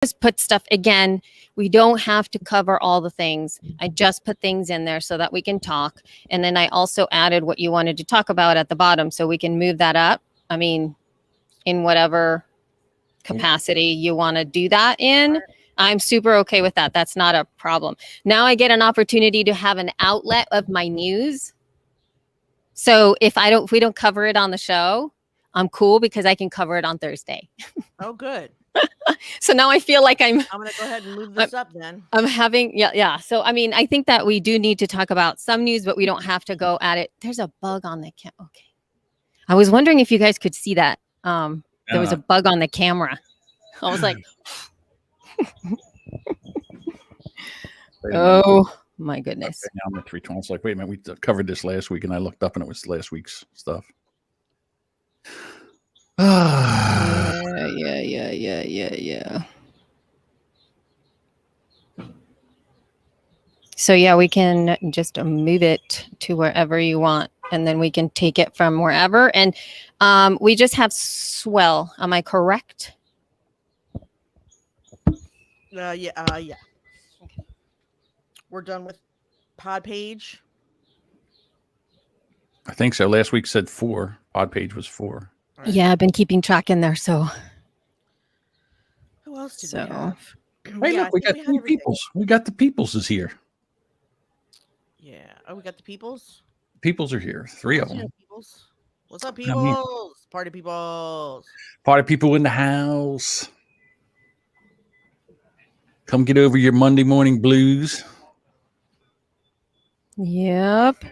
just put stuff again. We don't have to cover all the things. I just put things in there so that we can talk. And then I also added what you wanted to talk about at the bottom so we can move that up. I mean, in whatever capacity you want to do that in. I'm super okay with that. That's not a problem. Now I get an opportunity to have an outlet of my news. So if we don't cover it on the show, I'm cool because I can cover it on Thursday. Oh, good. So now I feel like I'm going to go ahead and move this up then. I'm having, yeah. So, I mean, I think that we do need to talk about some news, but we don't have to go at it. There's a bug on the okay. I was wondering if you guys could see that. There was a bug on the camera. I was like, oh my goodness. Okay, now I'm at 320. It's like, wait a minute, we covered this last week, and I looked up and it was last week's stuff. Yeah. So yeah, we can just move it to wherever you want, and then we can take it from wherever. And we just have swell. Am I correct? Yeah. Okay. We're done with pod page. I think so. Last week said 4. Pod page was 4. Right. Yeah, I've been keeping track in there. So who else did we have? Hey, look, we got 3 peoples. We got the peoples is here. Yeah. Oh, we got the peoples. Peoples are here. 3 of them. Peoples. What's up, peoples? Party peoples. Party people in the house. Come get over your Monday morning blues. Yep.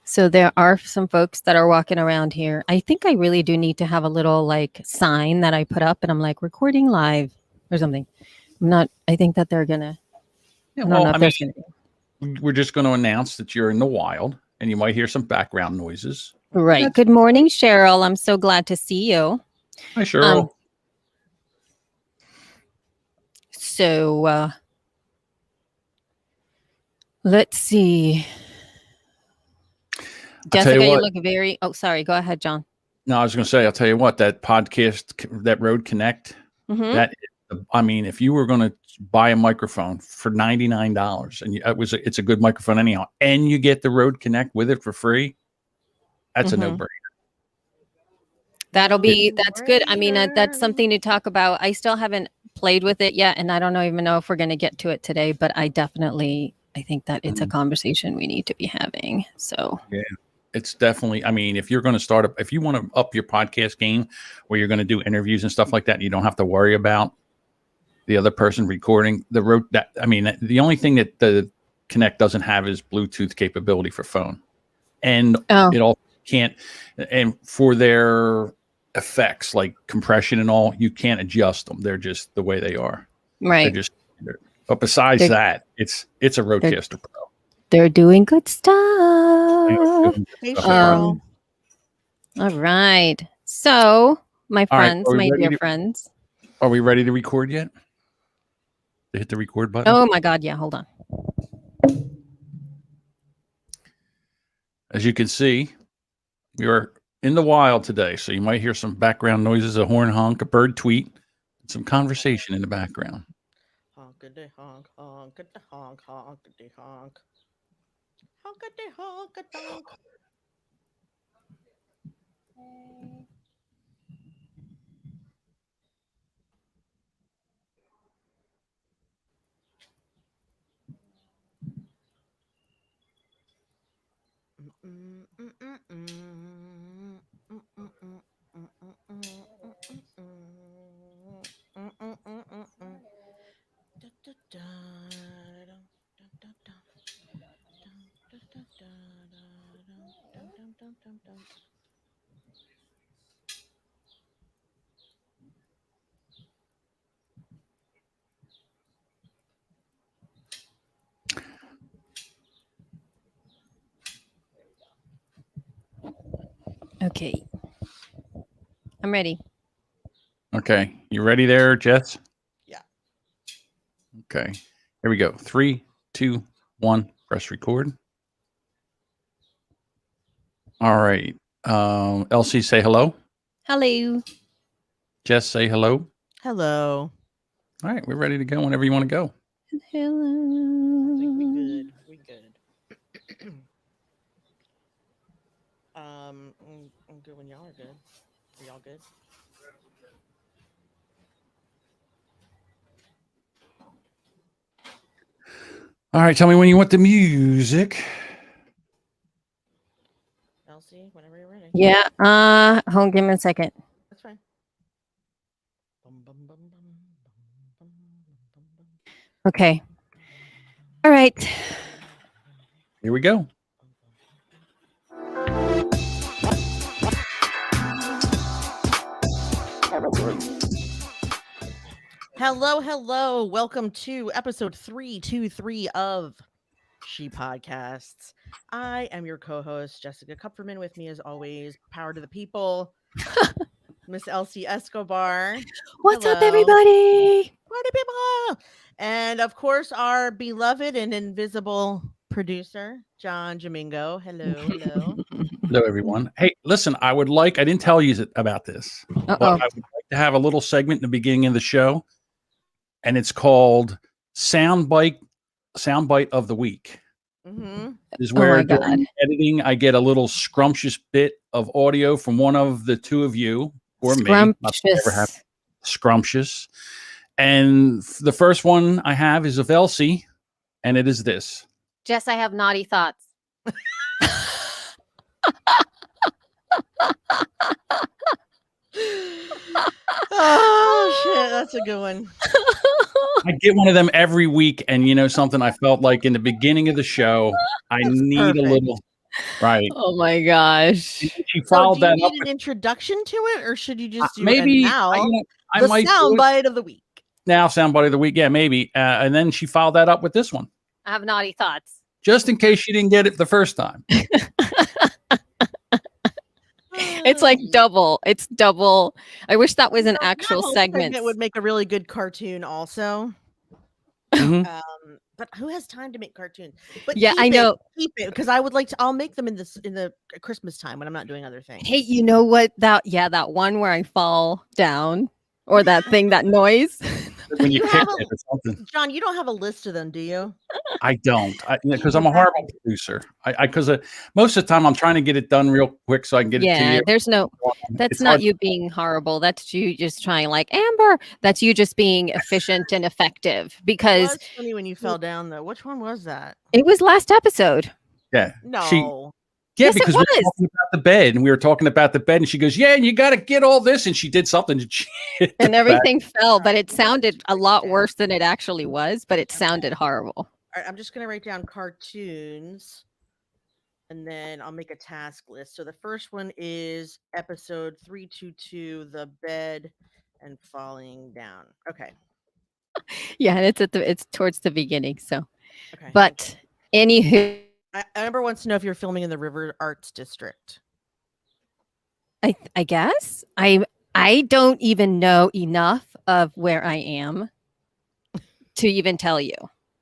So there are some folks that are walking around here. I think I really do need to have a little like sign that I put up and I'm like recording live or something. I think that they're going to. Yeah, we're just going to announce that you're in the wild and you might hear some background noises. Right. Good morning, Cheryl. I'm so glad to see you. Hi, Cheryl. So let's see. Jessica, you look very... Oh, sorry. Go ahead, John. No, I was going to say, I'll tell you what, that podcast, that Rode Connect, that, I mean, if you were going to buy a microphone for $99 and it's a good microphone anyhow, and you get the Rode Connect with it for free, that's a no-brainer. That's good. I mean, that's something to talk about. I still haven't played with it yet, and I don't even know if we're going to get to it today, but I think that it's a conversation we need to be having. So yeah, it's definitely, I mean, if you're going to if you want to up your podcast game where you're going to do interviews and stuff like that, and you don't have to worry about the other person recording the only thing that the Connect doesn't have is Bluetooth capability for phone, and it all can't, and for their effects like compression and all, you can't adjust them. They're just the way they are. Right. But besides that, it's a Rodecaster Pro. They're doing good stuff. Hey, Cheryl. All right. So, my friends, my dear friends. Are we ready to record yet? To hit the record button? Oh, my God. Yeah, hold on. As you can see, we are in the wild today, so you might hear some background noises, a horn honk, a bird tweet, and some conversation in the background. Honkity honk, honkity honk, honkity honk. Honkity honk, honk. Okay. I'm ready. Okay. You ready there, Jess? Yeah. Okay. Here we go. 3, 2, 1. Press record. All right. Elsie, say hello. Hello. Jess, say hello. Hello. All right, we're ready to go whenever you want to go. I think we good. We good. I'm good when y'all are good. Are y'all good? All right, tell me when you want the music. Elsie, whenever you're ready. Yeah. Hold on, give me a second. That's fine. Bum, bum, bum, bum, bum, bum, bum, Okay. All right. Here we go. Hello. Welcome to episode 323 of She Podcasts. I am your co-host, Jessica Kupferman. With me, as always, power to the people, Miss Elsie Escobar. What's up, Hello. everybody? Party people! And of course, our beloved and invisible producer, John Jamingo. Hello. Hello, everyone. Hey, listen, I didn't tell you about this, but Uh-oh. I would like to have a little segment in the beginning of the show, and it's called Soundbite of the Week. Mm-hmm. This is where my God. during editing, I get a little scrumptious bit of audio from one of the two of you or me. Not that I ever have Scrumptious. scrumptious. And the first one I have is of Elsie, and it is this. Jess, I have naughty thoughts. Oh, shit. That's a good one. I get one of them every week, and you know something, I felt like in the beginning of the show, I need perfect. a little, right. Oh my gosh. She So, followed do you that need up an with introduction to it, or should you just do maybe and now I the might do it soundbite of the week? now. Soundbite of the week, yeah, maybe. And then she followed that up with this one, I have naughty thoughts. just in case she didn't get it the first time. It's like double. It's double. I wish that was an That actual whole segment. would make a really good cartoon, also. Mhm. But who has time to make cartoons? But Yeah, keep I know. Keep it, because I would like to. I'll make them in the Christmas time when I'm not doing other things. Hey, you know what? That one where I fall down or that thing, that noise. When you You kick have it or something. John, you don't have a list of them, do you? I don't, because I'm a horrible producer. Because most of the time I'm trying to get it done real quick so I can get it to Yeah, you. there's no, that's It's not hard. you being horrible. That's you just trying, like Amber. That's you just being efficient and effective, It because was funny when you fell down, though. Which one was that? it was last episode. Yeah. No. Yes, Because it we were was. talking about the bed, and we were talking about the bed, and she goes, "Yeah, and you got to get all this," and she did something, and she hit the And back. everything fell, but it Alright, sounded a lot down. worse than it actually was, but it sounded horrible. All right, I'm just gonna write down cartoons, and then I'll make a task list. So the first one is episode 322, the bed and falling down. Okay. Yeah, and it's towards the beginning. So, Okay. but anywho, Amber wants to know if you're filming in the River Arts District. I guess I don't even know enough of where I am to even tell you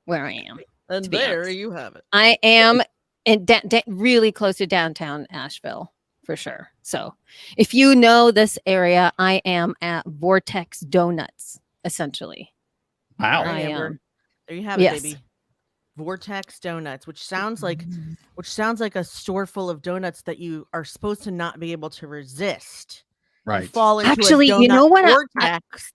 where I am. And to be there honest. you have it. I am in really close to downtown Asheville for sure. So if you know this area, I am at Vortex Donuts, essentially. Wow. All right, I Amber. am. There you have it, Yes. baby. Vortex Donuts, which sounds like a store full of donuts that you are supposed to not be able to resist. You Right. fall into Actually, a donut you know what? vortex.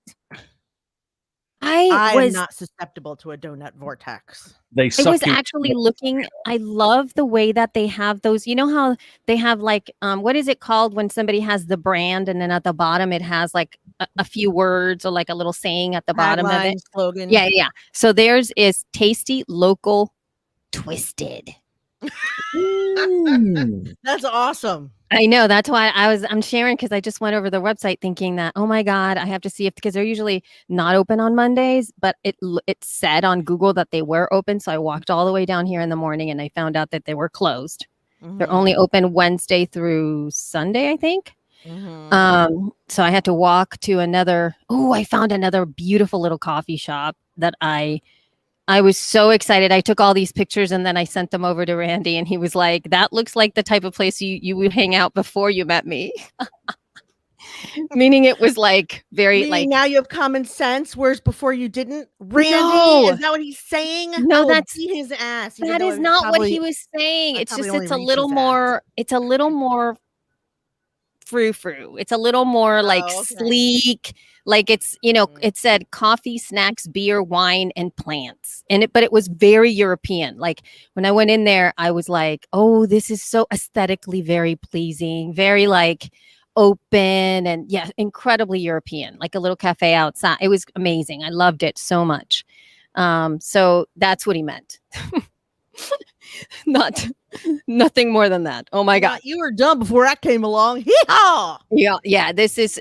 I I am was not susceptible to a donut vortex. They I suck was you. actually looking. I love the way that they have those. You know how they have like what is it called when somebody has the brand and then at the bottom it has like a few words or like a little saying at the bottom of Tagline, it. slogan. Yeah. So theirs is tasty, local, twisted. That's awesome. I know. That's why I'm sharing, because I just went over the website thinking that, oh my God, I have to see if, because they're usually not open on Mondays, but it said on Google that they were open. So I walked all the way down here in the morning and I found out that they were closed. They're only open Wednesday through Sunday, I think. So I had to walk to I found another beautiful little coffee shop that I was so excited. I took all these pictures and then I sent them over to Randy, and he was like, that looks like the type of place you would hang out before you met me. Meaning it was like very Meaning like now you have common sense, whereas before you didn't. Randy, no, is that what he's saying? no, I will that's beat his ass. Even that though is not what he probably, was saying. I It's probably just only it's a reach little his ass. more. It's a little more frou-frou. It's a little more like Oh, okay. sleek. Like it's, you know, Mm. it said coffee, snacks, beer, wine, and plants. But it was very European. Like when I went in there, I was like, oh, this is so aesthetically very pleasing, very like open and yeah, incredibly European, like a little cafe outside. It was amazing. I loved it so much. So that's what he meant. Not nothing more than that. Oh my God. You were done before I came along. Hee-haw! Yeah, this is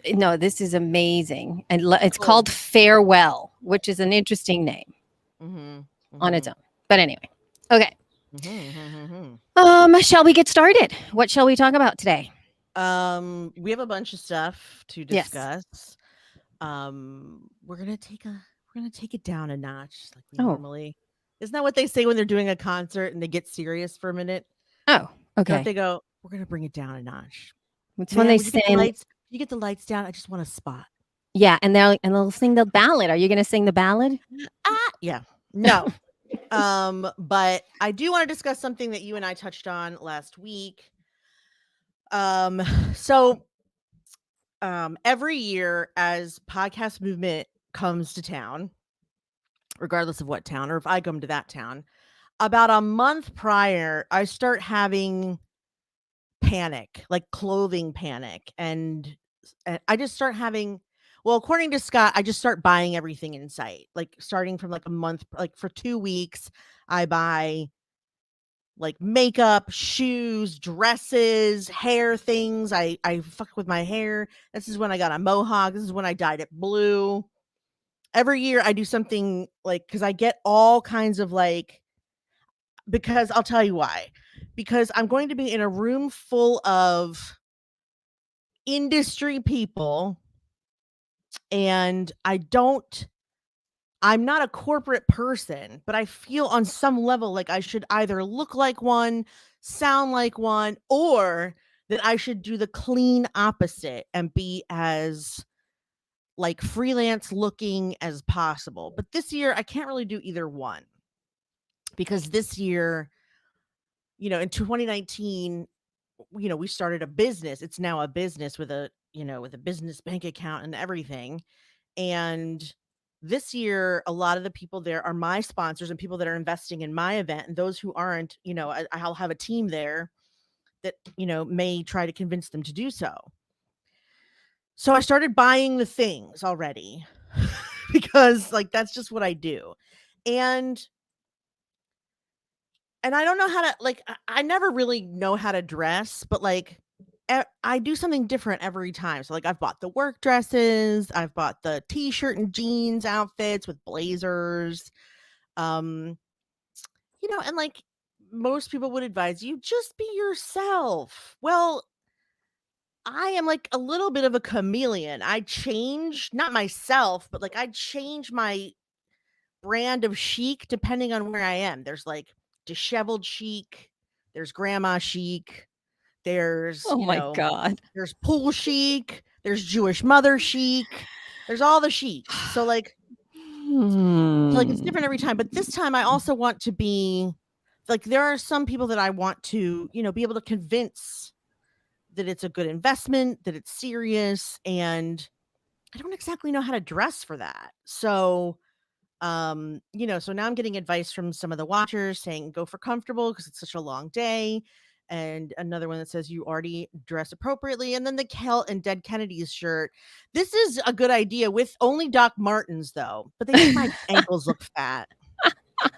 amazing. And it's Cool. called Farewell, which is an interesting name Mm-hmm. on its own. But anyway. Okay. Mm-hmm. Shall we get started? What shall we talk about today? We have a bunch of stuff to Yes. discuss. We're gonna take it down a notch like we Oh. normally. Isn't that what they say when they're doing a concert and they get serious for a minute? Oh, Don't okay. they go, we're gonna bring it down a notch? It's when they would you get the sing. lights? You get the lights down. I just want a spot. Yeah, and they'll sing the ballad. Are you going to sing the ballad? Yeah. No. But I do want to discuss something that you and I touched on last week. So every year as podcast movement comes to town, regardless of what town or if I come to that town, about a month prior, I start having panic, like clothing panic. And I just start having, well, according to Scott, I just start buying everything in sight. Like starting from like a month, like for 2 weeks, I buy like makeup, shoes, dresses, hair things. I fuck with my hair. This is when I got a mohawk. This is when I dyed it blue. Every year I do something like, because I get all kinds of like, because I'll tell you why. Because I'm going to be in a room full of industry people, and I'm not a corporate person, but I feel on some level like I should either look like one, sound like one, or that I should do the clean opposite and be as like freelance looking as possible. But this year I can't really do either one, because this year, in 2019, we started a business. It's now a business with a business bank account and everything. And this year, a lot of the people there are my sponsors and people that are investing in my event. And those who aren't, I'll have a team there that, may try to convince them to do so. So I started buying the things already because like, that's just what I do. And I don't know how to, like, I never really know how to dress, but like, I do something different every time. So like I've bought the work dresses, I've bought the t-shirt and jeans outfits with blazers. And like most people would advise you just be yourself. Well, I am like a little bit of a chameleon. I change, not myself, but like I change my brand of chic depending on where I am. There's like disheveled chic, there's grandma chic, there's Oh my God. there's pool chic, there's Jewish mother chic, there's all the chic. So like it's different every time. But this time I also want to be like, there are some people that I want to, be able to convince that it's a good investment, that it's serious, and I don't exactly know how to dress for that. So so now I'm getting advice from some of the watchers saying go for comfortable because it's such a long day, and another one that says you already dress appropriately, and then the Kel and Dead Kennedys shirt. This is a good idea with only Doc Martens though, but they make my ankles look fat.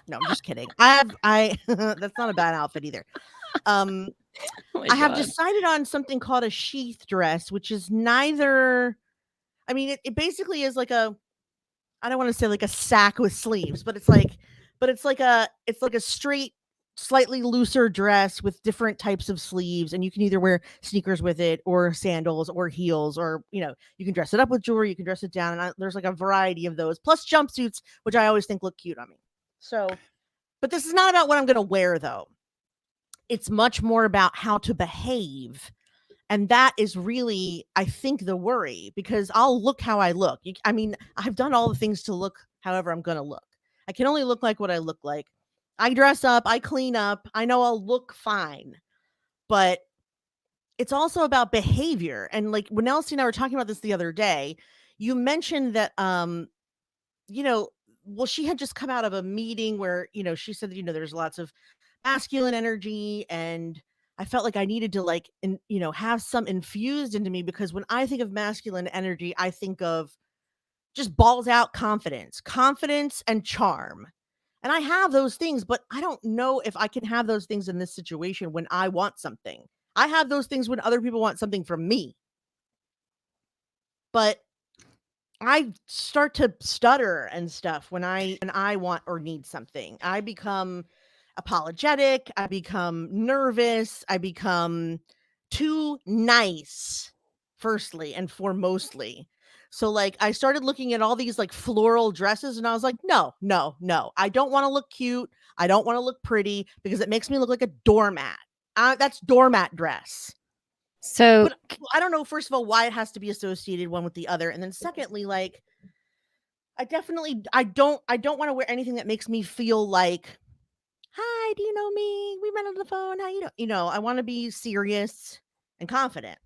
No, I'm just kidding. I that's not a bad outfit either. Oh my I have God. decided on something called a sheath dress, which is neither. I mean, it basically is like a. I don't want to say like a sack with sleeves, but it's like a straight, slightly looser dress with different types of sleeves, and you can either wear sneakers with it, or sandals, or heels, or you can dress it up with jewelry, you can dress it down, and there's like a variety of those, plus jumpsuits, which I always think look cute on me. So, but this is not about what I'm going to wear though. It's much more about how to behave And that is really, I think, the worry, because I'll look how I look. I mean, I've done all the things to look however I'm going to look. I can only look like what I look like. I dress up, I clean up, I know I'll look fine. But it's also about behavior. And like when Elsie and I were talking about this the other day, you mentioned that, you know, well, she had just come out of a meeting where, you know, she said that, you know, there's lots of masculine energy, and I felt like I needed to like, you know, have some infused into me, because when I think of masculine energy, I think of just balls out confidence and charm. And I have those things, but I don't know if I can have those things in this situation when I want something. I have those things when other people want something from me. But I start to stutter and stuff when I want or need something. I become apologetic, I become nervous, I become too nice, firstly and foremostly. So like I started looking at all these like floral dresses, and I was like, no, no, no. I don't want to look cute. I don't want to look pretty, because it makes me look like a doormat. That's doormat dress. So But I don't know, first of all, why it has to be associated one with the other. And then secondly, like I don't want to wear anything that makes me feel like, hi, do you know me? We met on the phone. How you know? You know, I want to be serious and confident.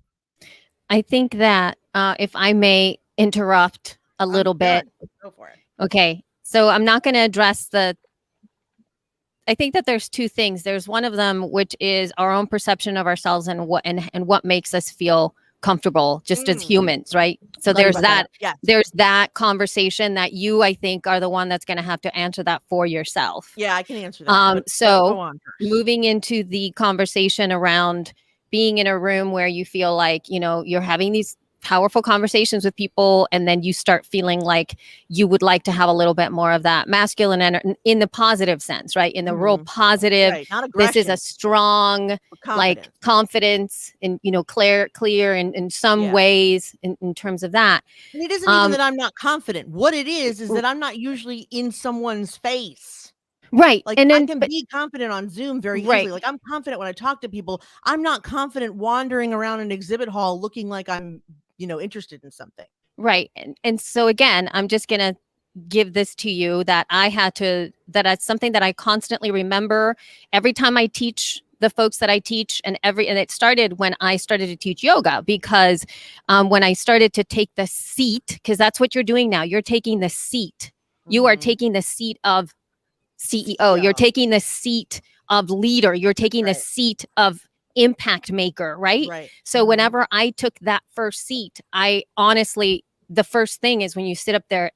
I think that if I may interrupt a little bit. Go for it. Okay. So I'm not going to address I think that there's two things. There's one of them, which is our own perception of ourselves and what makes us feel comfortable just as humans, right? So there's that. Yes. There's that conversation that you, I think, are the one that's going to have to answer that for yourself. Yeah, I can answer that. So go on first. Moving into the conversation around being in a room where you feel like, you know, you're having these powerful conversations with people, and then you start feeling like you would like to have a little bit more of that masculine energy in the positive sense, right? In the real positive, right, not this is aggression, a strong like confidence and, you know, clear in some ways in terms of that. And it isn't even that I'm not confident. What it is that I'm not usually in someone's face. Right. Like, and then I can be confident on Zoom very easily. Like, I'm confident when I talk to people. I'm not confident wandering around an exhibit hall looking like I'm, you know, interested in something. Right. And so again, I'm just going to give this to you that that's something that I constantly remember every time I teach the folks that I teach, and it started when I started to teach yoga, because when I started to take the seat, because that's what you're doing now. You're taking the seat. You are taking the seat of CEO. You're taking the seat of leader. You're taking the seat of impact maker, right? So whenever I took that first seat, I honestly, the first thing is when you sit up there,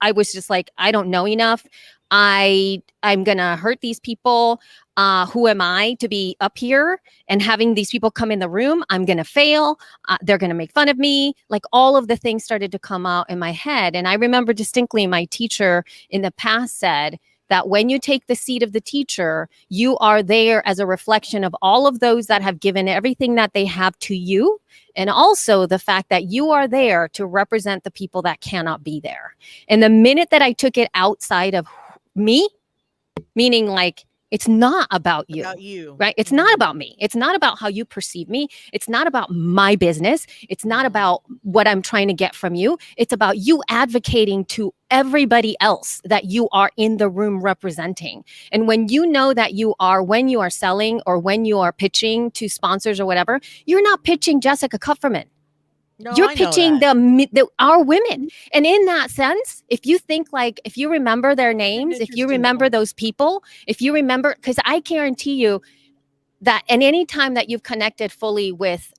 I was just like, I don't know enough. I'm gonna hurt these people. Who am I to be up here and having these people come in the room? I'm gonna fail. They're gonna make fun of me. Like, all of the things started to come out in my head. And I remember distinctly my teacher in the past said that when you take the seat of the teacher, you are there as a reflection of all of those that have given everything that they have to you. And also the fact that you are there to represent the people that cannot be there. And the minute that I took it outside of me, meaning like, it's not about you, right? It's not about me. It's not about how you perceive me. It's not about my business. It's not about what I'm trying to get from you. It's about you advocating to everybody else that you are in the room representing. And when you know that when you are selling or when you are pitching to sponsors or whatever, you're not pitching Jessica Kupferman. No, you're pitching our women. And in that sense, if you think like, if you remember their names, if you remember those people, if you remember, because I guarantee you that, and any time that you've connected fully with,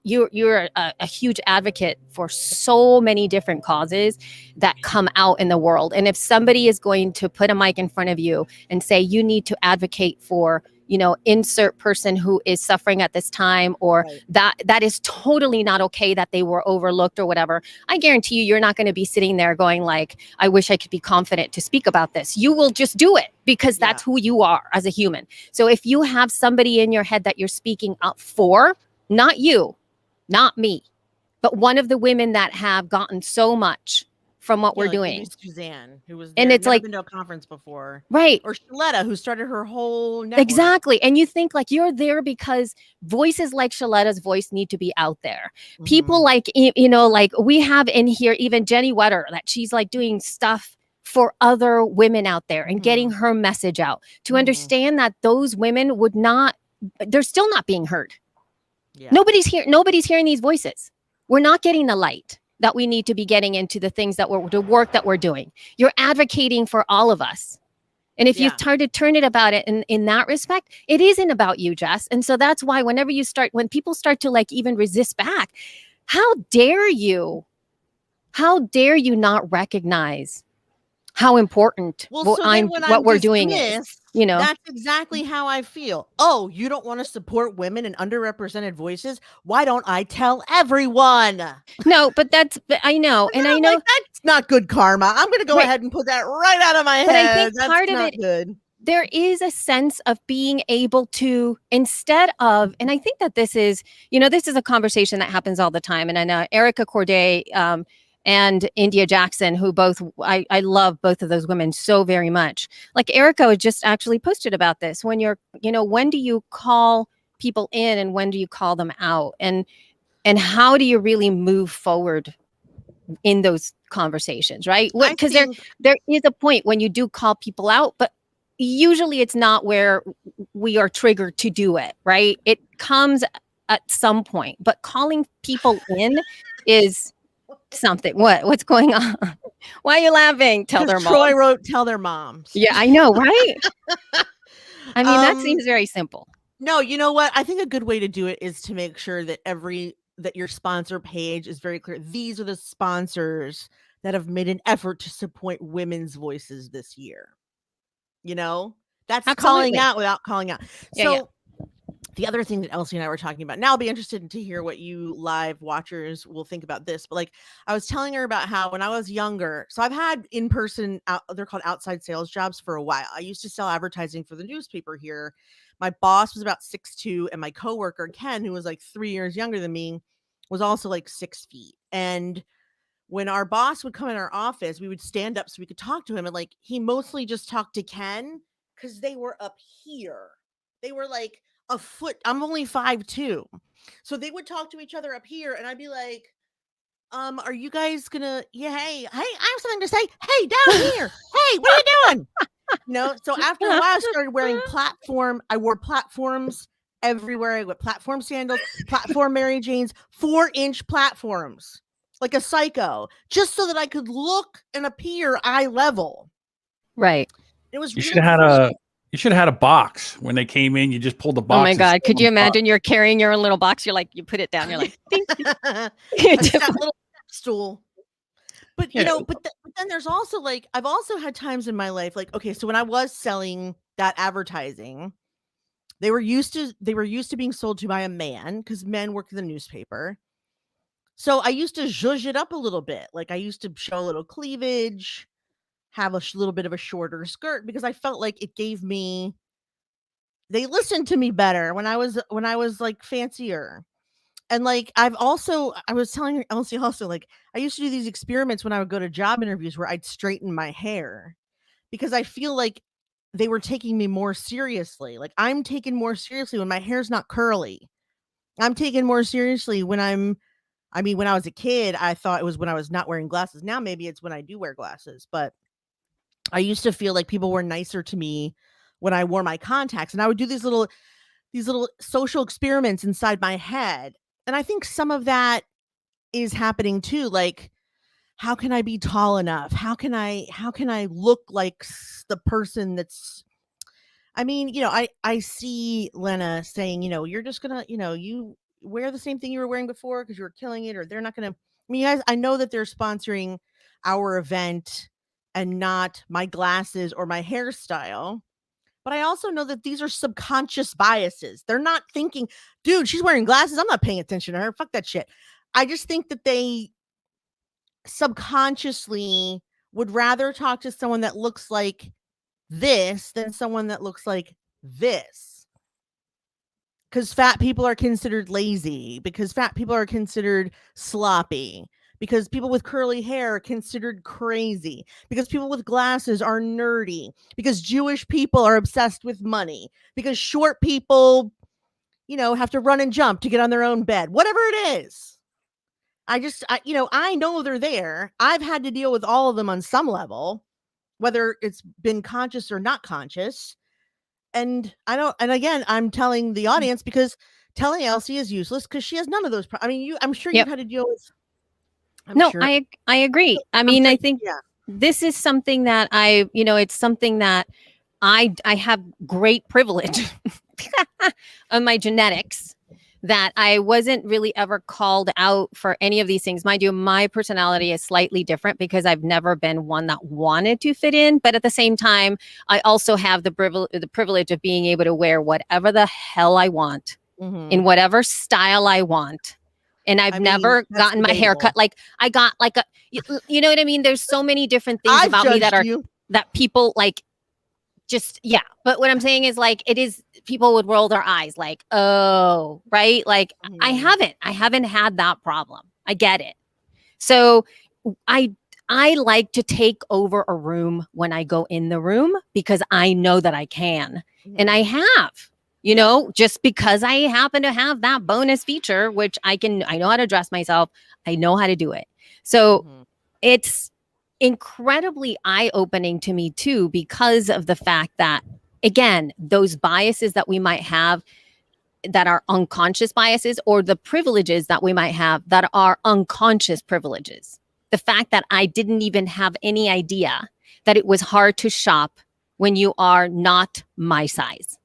you're a huge advocate for so many different causes that come out in the world. And if somebody is going to put a mic in front of you and say, you need to advocate for, you know, insert person who is suffering at this time, or that is totally not okay, that they were overlooked or whatever, I guarantee you're not going to be sitting there going like, I wish I could be confident to speak about this. You will just do it because that's who you are as a human. So if you have somebody in your head that you're speaking up for, not you, not me, but one of the women that have gotten so much from what we're like maybe doing. Suzanne, who was And there, it's never like, been to a conference before, right. or Shaletta, who started her whole network. Exactly. And you think like you're there because voices like Shaletta's voice need to be out there. People like, like we have in here, even Jenny Wetter, that she's like doing stuff for other women out there and getting her message out to understand that those women they're still not being heard. Yeah. Nobody's hearing these voices. We're not getting the light that we need to be getting into the things the work that we're doing. You're advocating for all of us. And if you start to turn it about it in that respect, it isn't about you, Jess. And so that's why when people start to like even resist back, how dare you not recognize how important what we're doing is, That's exactly how I feel. Oh, you don't want to support women and underrepresented voices? Why don't I tell everyone? No, but I know. And I know like, that's not good karma. I'm going to go ahead and put that right out of my head. But I think that's part of not it, good. There is a sense of being able to, instead of, and I think that this is a conversation that happens all the time. And I know Erica Corday and India Jackson, who both, I love both of those women so very much. Like Erica just actually posted about this. When when do you call people in and when do you call them out? And how do you really move forward in those conversations, right? Because there is a point when you do call people out, but usually it's not where we are triggered to do it, right? It comes at some point, but calling people in is something. What's going on? Why are you laughing? Tell their mom. Troy wrote, tell their moms. Yeah, I know, right? I mean, that seems very simple. No, you know what? I think a good way to do it is to make sure that that your sponsor page is very clear. These are the sponsors that have made an effort to support women's voices this year. That's Absolutely. calling out without calling out. Yeah. The other thing that Elsie and I were talking about, now I'll be interested to hear what you live watchers will think about this. But like I was telling her about how when I was younger, so I've had in-person, they're called outside sales jobs for a while. I used to sell advertising for the newspaper here. My boss was about 6'2", and my coworker, Ken, who was like 3 years younger than me, was also like 6 feet. And when our boss would come in our office, we would stand up so we could talk to him. And like, he mostly just talked to Ken because they were up here. They were like a foot. I'm only 5'2". So they would talk to each other up here. And I'd be like, are you guys gonna, hey, I have something to say. Hey, down here. Hey, what are you doing? So after a while, I started wearing I wore platforms everywhere. I wore platform sandals, platform Mary Janes, 4-inch platforms, like a psycho, just so that I could look and appear eye level. Right. It was. You should have had a box when they came in. You just pulled the box. Oh my God! Could you imagine? You're carrying your own little box. You're like, you put it down. You're like, a little stool. But but then there's also like, I've also had times in my life, like, okay, so when I was selling that advertising, they were used to being sold to by a man because men work in the newspaper. So I used to zhuzh it up a little bit. Like I used to show a little cleavage, have a little bit of a shorter skirt, because I felt like it gave me, they listened to me better when I was like fancier. And like, I was telling Elsie also, like, I used to do these experiments when I would go to job interviews where I'd straighten my hair because I feel like they were taking me more seriously. Like I'm taken more seriously when my hair's not curly. I'm taken more seriously when when I was a kid, I thought it was when I was not wearing glasses. Now maybe it's when I do wear glasses, but I used to feel like people were nicer to me when I wore my contacts, and I would do these little social experiments inside my head. And I think some of that is happening too. Like, how can I be tall enough? How can I look like the person that's, I see Lena saying, you're just gonna, you wear the same thing you were wearing before because you were killing it, or they're not gonna, guys, I know that they're sponsoring our event and not my glasses or my hairstyle. But I also know that these are subconscious biases. They're not thinking, dude, she's wearing glasses, I'm not paying attention to her. Fuck that shit. I just think that they subconsciously would rather talk to someone that looks like this than someone that looks like this. Because fat people are considered lazy, because fat people are considered sloppy, because people with curly hair are considered crazy, because people with glasses are nerdy, because Jewish people are obsessed with money, because short people, have to run and jump to get on their own bed, whatever it is. I know they're there. I've had to deal with all of them on some level, whether it's been conscious or not conscious. And again, I'm telling the audience because telling Elsie is useless because she has none of those. I'm sure you've had to deal with. I agree. I mean, I think yeah. this is something that it's something that I have great privilege on my genetics that I wasn't really ever called out for any of these things. Mind you, my personality is slightly different because I've never been one that wanted to fit in. But at the same time, I also have the privilege of being able to wear whatever the hell I want in whatever style I want. And I've never gotten my hair cut. Like I got like you know what I mean? There's so many different things about me that people like just, yeah. But what I'm saying is like, it is, people would roll their eyes like, oh, right. Like I haven't had that problem. I get it. So I like to take over a room when I go in the room because I know that I can. And I have, just because I happen to have that bonus feature, which I know how to dress myself. I know how to do it. So it's incredibly eye-opening to me too, because of the fact that, again, those biases that we might have that are unconscious biases, or the privileges that we might have that are unconscious privileges. The fact that I didn't even have any idea that it was hard to shop when you are not my size.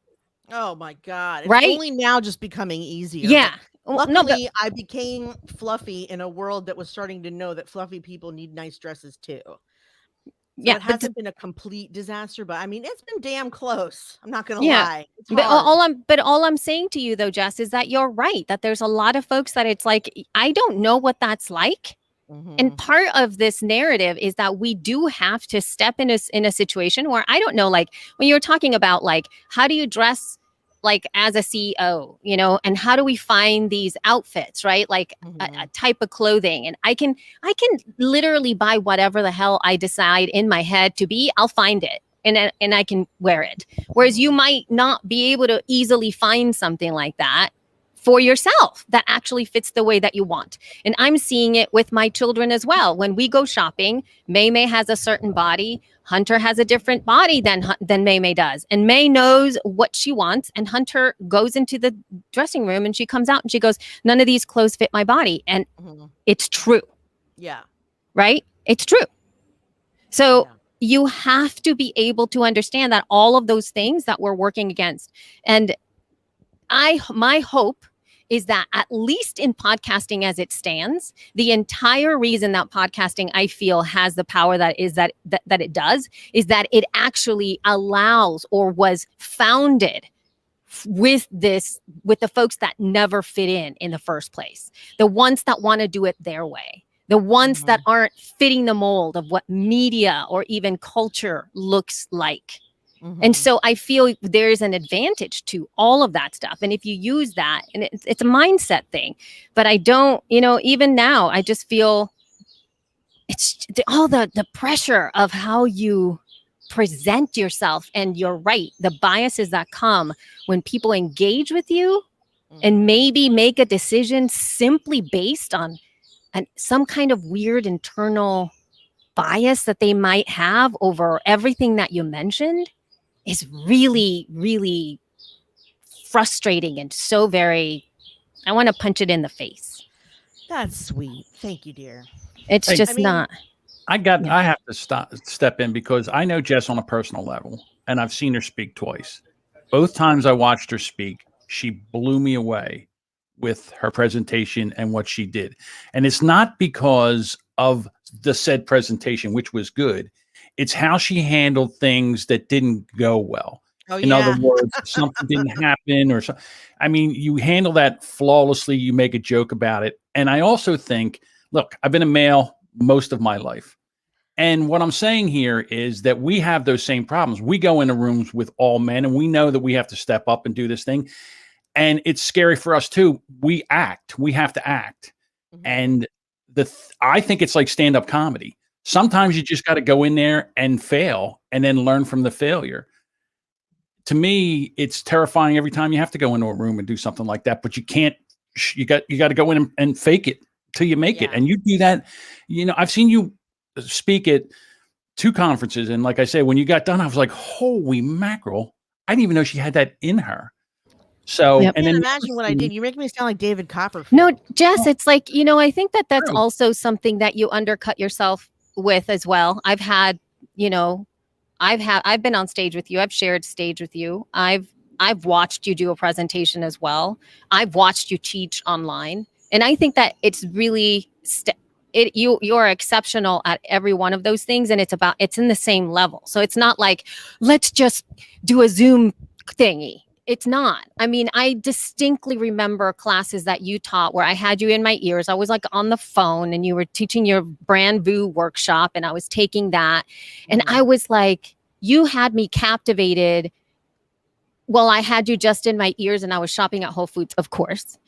Oh my God. It's right? only now just becoming easier. Yeah. Luckily, I became fluffy in a world that was starting to know that fluffy people need nice dresses too. So it hasn't been a complete disaster, but I mean, it's been damn close. I'm not going to lie. It's hard. But all I'm saying to you though, Jess, is that you're right, that there's a lot of folks that it's like, I don't know what that's like. And part of this narrative is that we do have to step in a situation where, I don't know, like when you're talking about like, how do you dress like as a CEO, and how do we find these outfits, right? Like a type of clothing. And I can literally buy whatever the hell I decide in my head to be. I'll find it and I can wear it. Whereas you might not be able to easily find something like that for yourself that actually fits the way that you want. And I'm seeing it with my children as well. When we go shopping, May has a certain body. Hunter has a different body than May does. And May knows what she wants. And Hunter goes into the dressing room and she comes out and she goes, none of these clothes fit my body. And it's true. Yeah. Right? It's true. So you have to be able to understand that all of those things that we're working against. And my hope is that at least in podcasting as it stands, the entire reason that podcasting, I feel, has the power that it does, is that it actually allows, or was founded with the folks that never fit in the first place. The ones that want to do it their way. The ones that aren't fitting the mold of what media or even culture looks like. And so I feel there's an advantage to all of that stuff. And if you use that, and it's a mindset thing, but I don't, even now, I just feel it's all the pressure of how you present yourself. And you're right, the biases that come when people engage with you and maybe make a decision simply based on some kind of weird internal bias that they might have over everything that you mentioned, is really, really frustrating and so very, I want to punch it in the face. That's sweet. Thank you, dear. It's not. I have to step in because I know Jess on a personal level and I've seen her speak twice. Both times I watched her speak, she blew me away with her presentation and what she did. And it's not because of the said presentation, which was good. It's how she handled things that didn't go well. In other words, something didn't happen or something. I mean, you handle that flawlessly. You make a joke about it. And I also think, look, I've been a male most of my life. And what I'm saying here is that we have those same problems. We go into rooms with all men and we know that we have to step up and do this thing. And it's scary for us too. We have to act. And I think it's like stand-up comedy. Sometimes you just got to go in there and fail and then learn from the failure. To me, it's terrifying every time you have to go into a room and do something like that, but you can't, you got to go in and fake it till you make it. And you do that. I've seen you speak at 2 conferences. And like I said, when you got done, I was like, holy mackerel. I didn't even know she had that in her. So, and then imagine what I did. You make me sound like David Copperfield. No, Jess, it's like, I think that's also something that you undercut yourself with as well. I've been on stage with you. I've shared stage with you. I've watched you do a presentation as well. I've watched you teach online. And I think that it's really, you're exceptional at every one of those things. And it's in the same level. So it's not like, let's just do a Zoom thingy. It's not. I mean, I distinctly remember classes that you taught where I had you in my ears. I was like on the phone and you were teaching your brand new workshop and I was taking that. And I was like, you had me captivated. Well, I had you just in my ears and I was shopping at Whole Foods, of course.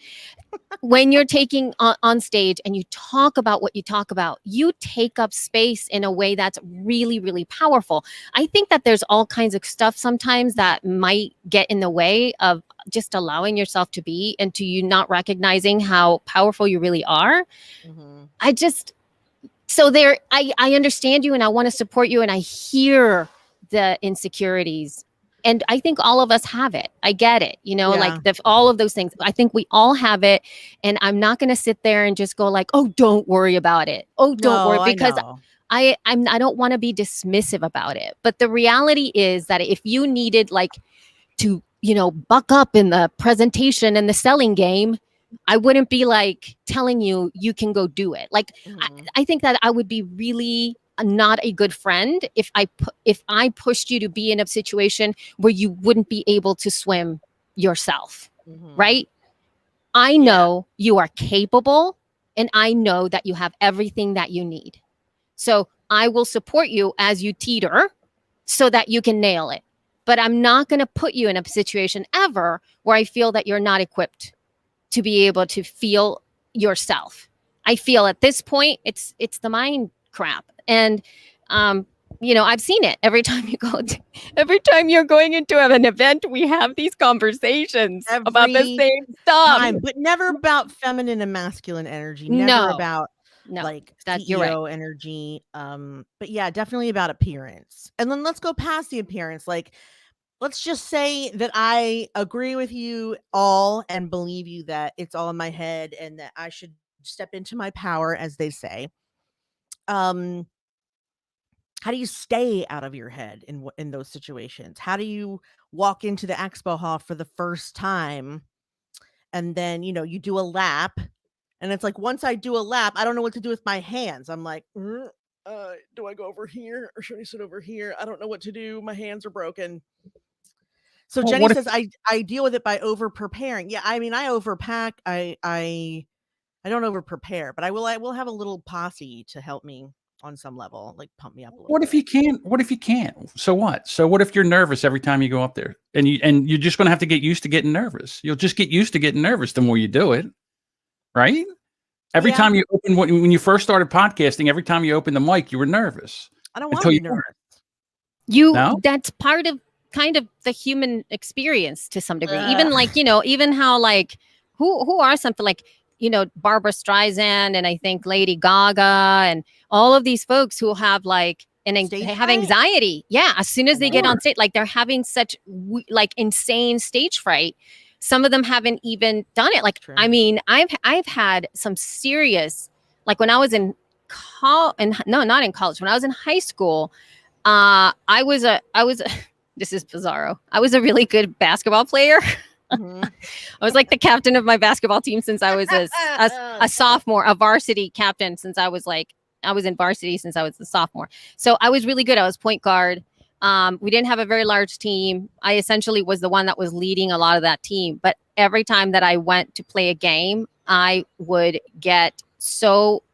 When you're taking on stage and you talk about what you talk about, you take up space in a way that's really, really powerful. I think that there's all kinds of stuff sometimes that might get in the way of just allowing yourself to be and to you not recognizing how powerful you really are. I understand you and I want to support you and I hear the insecurities. And I think all of us have it. I get it. Like all of those things. I think we all have it. And I'm not going to sit there and just go like, oh, don't worry about it. Oh, don't worry. Because I don't want to be dismissive about it. But the reality is that if you needed like to, buck up in the presentation and the selling game, I wouldn't be like telling you can go do it. Like, I think that I would be really not a good friend if I pushed you to be in a situation where you wouldn't be able to swim yourself, right? I know you are capable and I know that you have everything that you need. So I will support you as you teeter so that you can nail it. But I'm not going to put you in a situation ever where I feel that you're not equipped to be able to feel yourself. I feel at this point, it's the mind crap. And, I've seen it every time every time you're going into an event, we have these conversations about the same stuff. But never about feminine and masculine energy. Never about like CEO energy. But yeah, definitely about appearance. And then let's go past the appearance. Like, let's just say that I agree with you all and believe you that it's all in my head and that I should step into my power, as they say. How do you stay out of your head in those situations? How do you walk into the expo hall for the first time and then, you do a lap and it's like, once I do a lap, I don't know what to do with my hands. I'm like, do I go over here or should I sit over here? I don't know what to do. My hands are broken. So Jenny says, I deal with it by over preparing. Yeah. I mean, I overpack. I don't over prepare, but I will have a little posse to help me on some level, like pump me up a little. What if you can't? So what? So what if you're nervous every time you go up there and you're just going to have to get used to getting nervous? You'll just get used to getting nervous the more you do it. Right? Every time you open, when you first started podcasting, every time you opened the mic, you were nervous. I don't want to be nervous. That's part of kind of the human experience to some degree. Even like, even how like, who are something like, Barbara Streisand and I think Lady Gaga and all of these folks who have like, they have anxiety. Yeah. As soon as they get on stage, like they're having such like insane stage fright. Some of them haven't even done it. Like, true. I mean, I've had some serious, like when I was in not in college, when I was in high school, this is bizarro. I was a really good basketball player. I was like the captain of my basketball team since I was a sophomore, a varsity captain since I was in varsity since I was a sophomore. So I was really good. I was point guard. We didn't have a very large team. I essentially was the one that was leading a lot of that team. But every time that I went to play a game, I would I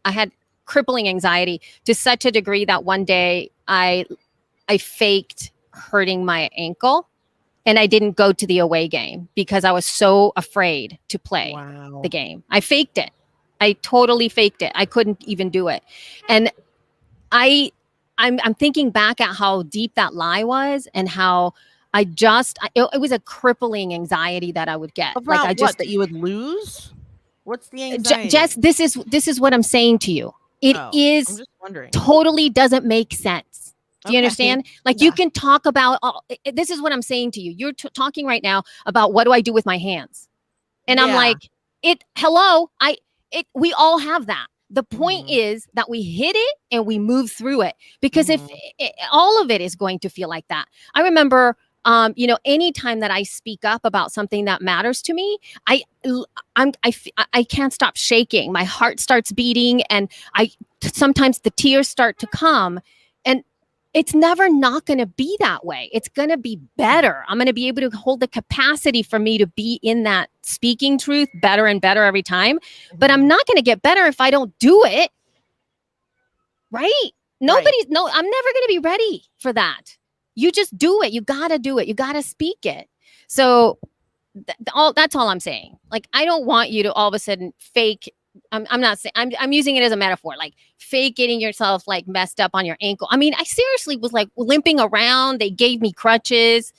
had crippling anxiety to such a degree that one day I faked hurting my ankle. And I didn't go to the away game because I was so afraid to play the game. I faked it. I totally faked it. I couldn't even do it. And I'm thinking back at how deep that lie was and how it was a crippling anxiety that I would get. About what? That you would lose? What's the anxiety? Jess, this is what I'm saying to you. It I'm is just wondering. totally doesn't make sense. Do you Okay. understand? Like Yeah. you can talk about this is what I'm saying to you. You're talking right now about what do I do with my hands? And I'm Yeah. like, we all have that. The point is that we hit it and we move through it, because if all of it is going to feel like that. I remember, anytime that I speak up about something that matters to me, I can't stop shaking. My heart starts beating, and sometimes the tears start to come, and it's never not going to be that way. It's going to be better. I'm going to be able to hold the capacity for me to be in that speaking truth better and better every time. But I'm not going to get better if I don't do it. Right? I'm never going to be ready for that. You just do it. You got to do it. You got to speak it. So that's all I'm saying. Like, I don't want you to all of a sudden fake. I'm not saying, I'm using it as a metaphor, like fake getting yourself like messed up on your ankle. I mean, I seriously was like limping around. They gave me crutches.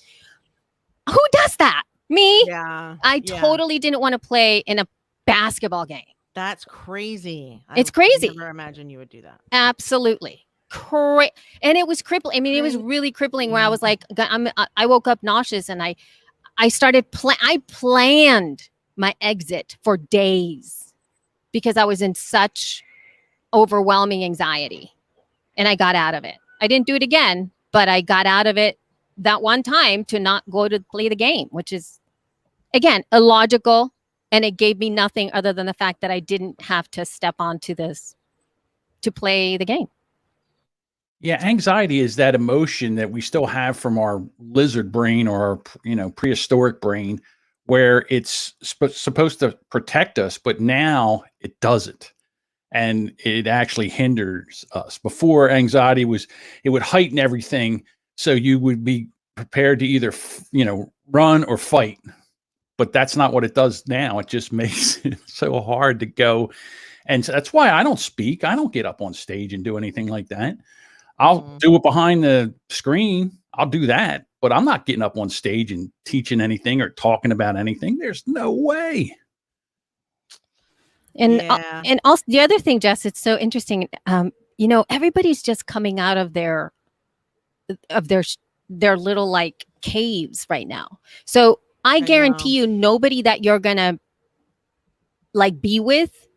Who does that? Me? Yeah. I totally didn't want to play in a basketball game. That's crazy. It's crazy. I never imagine you would do that. Absolutely. And it was crippling. I mean, it was really crippling where I was like, I woke up nauseous, and I started I planned my exit for days because I was in such overwhelming anxiety, and I got out of it. I didn't do it again, but I got out of it that one time to not go to play the game, which is, again, illogical. And it gave me nothing other than the fact that I didn't have to step onto this to play the game. Yeah, anxiety is that emotion that we still have from our lizard brain or our, prehistoric brain, where it's supposed to protect us, but now it doesn't. And it actually hinders us. Before, anxiety it would heighten everything. So you would be prepared to either, run or fight. But that's not what it does now. It just makes it so hard to go. And so that's why I don't speak. I don't get up on stage and do anything like that. I'll do it behind the screen. I'll do that. But I'm not getting up on stage and teaching anything or talking about anything. There's no way. And also the other thing, Jess, it's so interesting. Everybody's just coming out of their little like caves right now. So I guarantee you nobody that you're going to like be with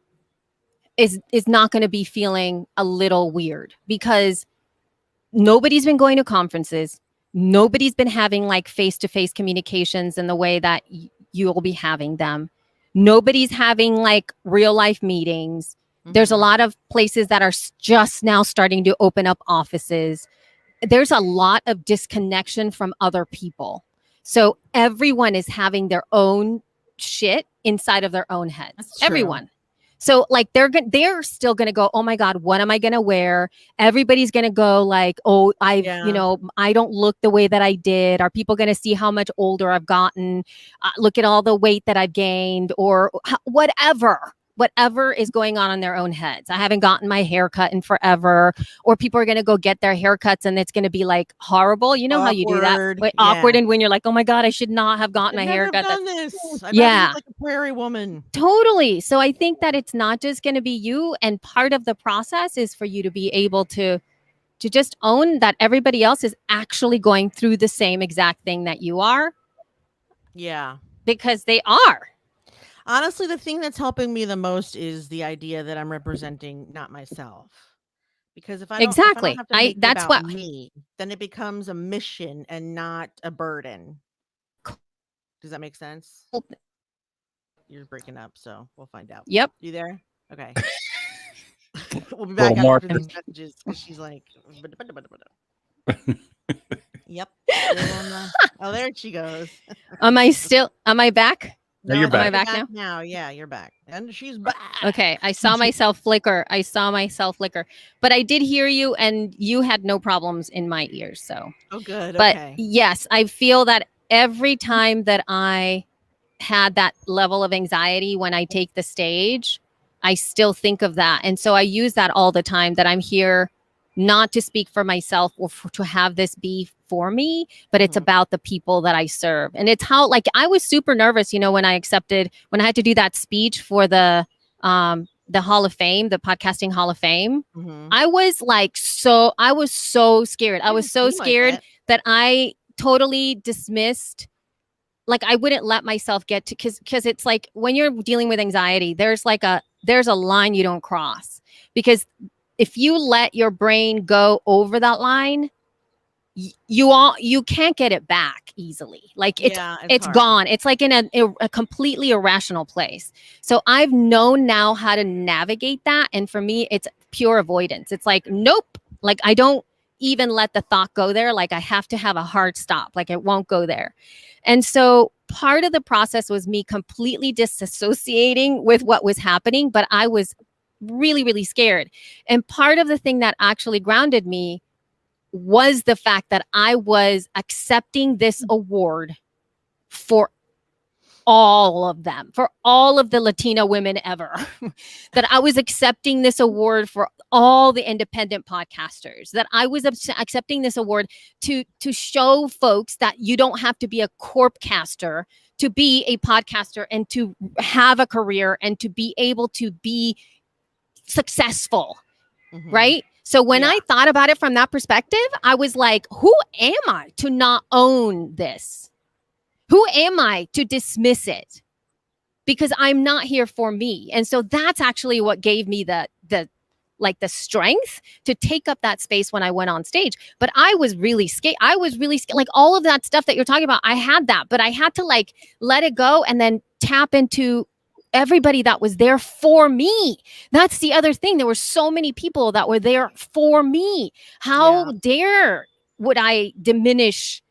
is not going to be feeling a little weird, because nobody's been going to conferences. Nobody's been having like face-to-face communications in the way that you'll be having them. Nobody's having like real life meetings. There's a lot of places that are just now starting to open up offices. There's a lot of disconnection from other people. So everyone is having their own shit inside of their own heads. Everyone. So like they're still going to go, oh my God, what am I going to wear? Everybody's going to go like, oh, I don't look the way that I did. Are people going to see how much older I've gotten? Look at all the weight that I've gained, or whatever is going on in their own heads. I haven't gotten my hair cut in forever, or people are going to go get their haircuts and it's going to be like horrible. You know awkward, how you do that? But awkward. And when you're like, oh my God, I should not have gotten my haircut. I've like a prairie woman. Totally. So I think that it's not just going to be you. And part of the process is for you to be able to just own that everybody else is actually going through the same exact thing that you are. Yeah. Because they are. Honestly, the thing that's helping me the most is the idea that I'm representing not myself. Because if I don't, have to make it about me, then it becomes a mission and not a burden. Does that make sense? You're breaking up, so we'll find out. Yep. You there? Okay. We'll be back after these messages, because she's like, yep. Oh, there she goes. Am I back? No, you're back. Am I back now? Yeah, you're back. And she's back. Okay. I saw myself flicker. But I did hear you, and you had no problems in my ears. So. Oh, good. But okay. Yes, I feel that every time that I had that level of anxiety when I take the stage, I still think of that. And so I use that all the time, that I'm here not to speak for myself or to have this be for me, but it's about the people that I serve. And it's how, like, I was super nervous, when I had to do that speech for the Hall of Fame, the podcasting Hall of Fame. I was so scared. I was so scared that I totally dismissed, like, I wouldn't let myself get to, because it's like, when you're dealing with anxiety, there's a line you don't cross, because if you let your brain go over that line, you can't get it back easily. Like, it's gone. It's like in a completely irrational place. So I've known now how to navigate that. And for me, it's pure avoidance. It's like, nope. Like, I don't even let the thought go there. Like, I have to have a hard stop. Like, it won't go there. And so part of the process was me completely disassociating with what was happening, but I was really, really scared. And part of the thing that actually grounded me was the fact that I was accepting this award for all of them, for all of the Latina women ever, that I was accepting this award for all the independent podcasters, that I was accepting this award to show folks that you don't have to be a corpcaster to be a podcaster and to have a career and to be able to be successful, right? So when I thought about it from that perspective, I was like, who am I to not own this? Who am I to dismiss it? Because I'm not here for me. And so that's actually what gave me the strength to take up that space when I went on stage. But I was really scared. Like, all of that stuff that you're talking about, I had that, but I had to, like, let it go and then tap into everybody that was there for me. That's the other thing. There were so many people that were there for me. How dare would I diminish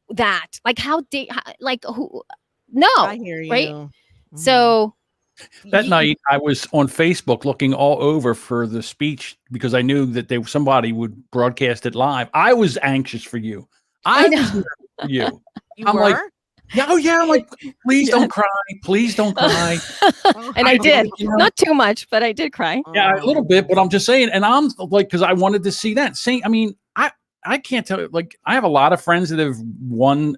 that? Like, who? No, I hear you. Right? So that night I was on Facebook looking all over for the speech because I knew that somebody would broadcast it live. I was anxious for you. I was nervous for you. I'm were? Like, yeah. I'm like, please don't cry. Please don't cry. And I did. Not too much, but I did cry. Yeah, a little bit, but I'm just saying. And I'm like, because I wanted to see that. I mean, I can't tell you, like, I have a lot of friends that have won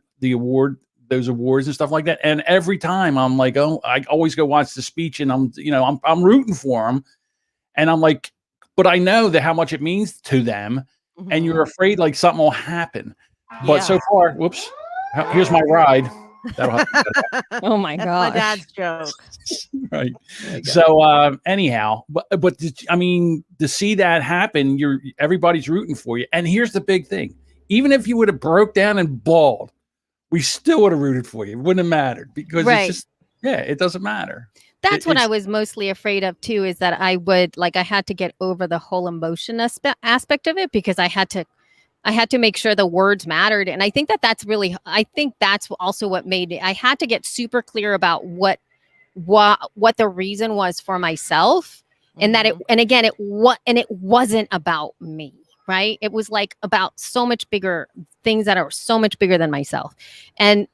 those awards and stuff like that. And every time I'm like, oh, I always go watch the speech and I'm rooting for them. And I'm like, but I know that how much it means to them. And you're afraid like something will happen. But so far, whoops, here's my ride. Oh my gosh. My dad's joke. Right. So anyhow, but I mean, to see that happen, everybody's rooting for you. And here's the big thing. Even if you would have broke down and bawled, we still would have rooted for you. It wouldn't have mattered because it's just, it doesn't matter. That's what I was mostly afraid of too, is that I had to get over the whole emotion aspect of it, because I had to make sure the words mattered. And I think that's also what made it. I had to get super clear about what the reason was for myself, and that it wasn't about me, right? It was like about so much bigger things that are so much bigger than myself. And